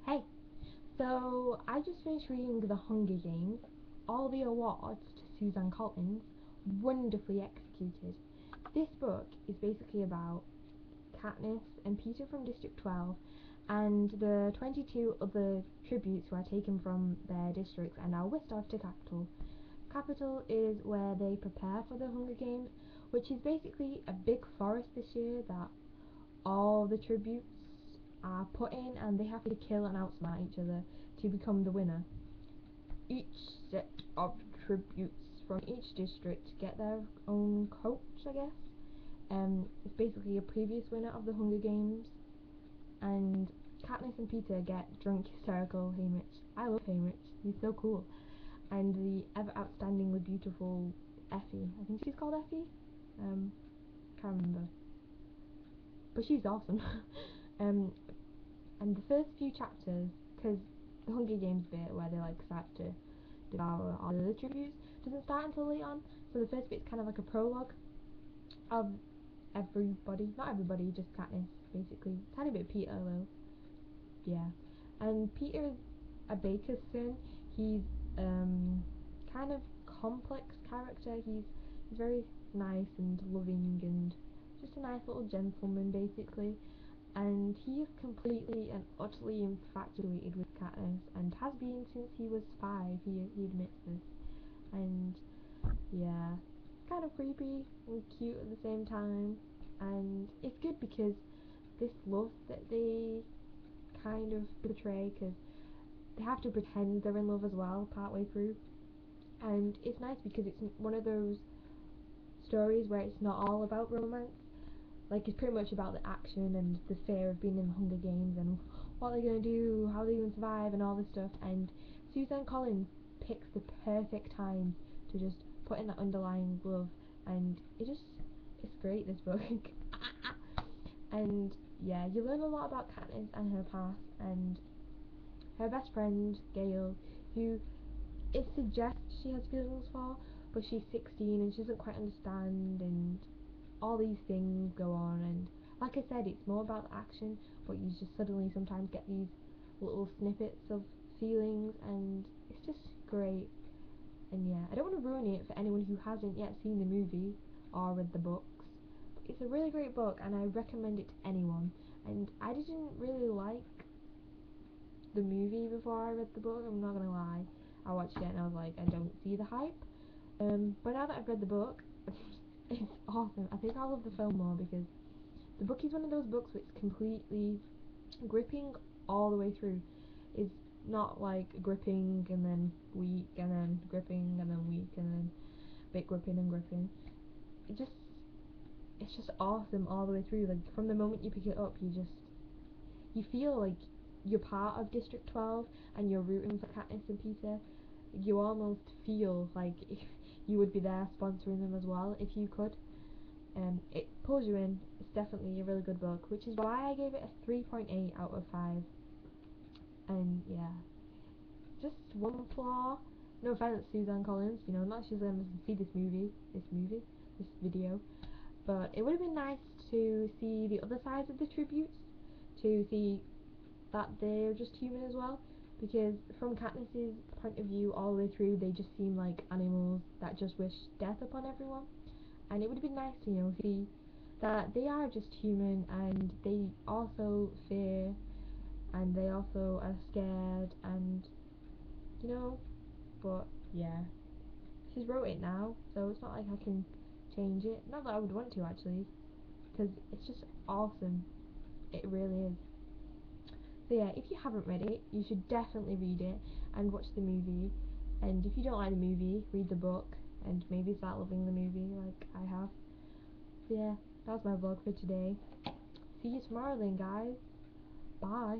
Hey, so I just finished reading The Hunger Games. All the awards to Suzanne Collins, wonderfully executed. This book is basically about Katniss and Peter from District 12 and the 22 other tributes who are taken from their districts and are whisked off to Capital. Capital is where they prepare for the Hunger Games, which is basically a big forest this year that all the tributes are put in and they have to kill and outsmart each other to become the winner. Each set of tributes from each district get their own coach, I guess. It's basically a previous winner of the Hunger Games, and Katniss and Peter get drunk, hysterical Haymitch. I love Haymitch, he's so cool. And the ever outstandingly beautiful Effie, I think she's called Effie? Can't remember. But she's awesome. um, and the first few chapters, because the Hunger Games bit where they like start to devour all the other tributes doesn't start until late on, so the first bit's kind of like a prologue of everybody, not everybody, just Katniss basically. Tiny bit of Peter though, yeah. And Peter is a baker's son. He's kind of complex character. He's very nice and loving and just a nice little gentleman basically, and he is completely and utterly infatuated with Katniss and has been since he was 5. He admits this, and yeah, it's kind of creepy and cute at the same time, and it's good because this love that they kind of portray, because they have to pretend they're in love as well partway through, and it's nice because it's one of those stories where it's not all about romance. Like, it's pretty much about the action and the fear of being in the Hunger Games and what they're gonna do, how they're gonna survive, and all this stuff. And Suzanne Collins picks the perfect time to just put in that underlying love, and it's great, this book. And yeah, you learn a lot about Katniss and her past and her best friend Gail, who it suggests she has feelings for, but she's 16 and she doesn't quite understand, and all these things go on. And like I said, it's more about the action, but you just suddenly sometimes get these little snippets of feelings, and it's just great. And yeah, I don't want to ruin it for anyone who hasn't yet seen the movie or read the books, but it's a really great book and I recommend it to anyone. And I didn't really like the movie before I read the book, I'm not gonna lie. I watched it and I was like, I don't see the hype. But now that I've read the book, it's awesome. I think I'll love the film more because the book is one of those books which is completely gripping all the way through. It's not like gripping and then weak and then gripping and then weak and then bit gripping and gripping. It just it's just awesome all the way through. Like, from the moment you pick it up, you feel like you're part of District 12 and you're rooting for Katniss and Peter. You almost feel like if you would be there sponsoring them as well if you could. It pulls you in. It's definitely a really good book, which is why I gave it a 3.8 out of 5. And yeah, just one flaw. No offense, Suzanne Collins. You know, not she's gonna see this video. But it would have been nice to see the other sides of the tributes, to see that they're just human as well. Because from Katniss's point of view, all the way through, they just seem like animals that just wish death upon everyone. And it would have been nice to, see that they are just human and they also fear and they also are scared, and but yeah, she's wrote it now, so it's not like I can change it. Not that I would want to actually, because it's just awesome. It really is. So yeah, if you haven't read it, you should definitely read it and watch the movie. And if you don't like the movie, read the book and maybe start loving the movie like I have. So yeah, that was my vlog for today. See you tomorrow then, guys. Bye.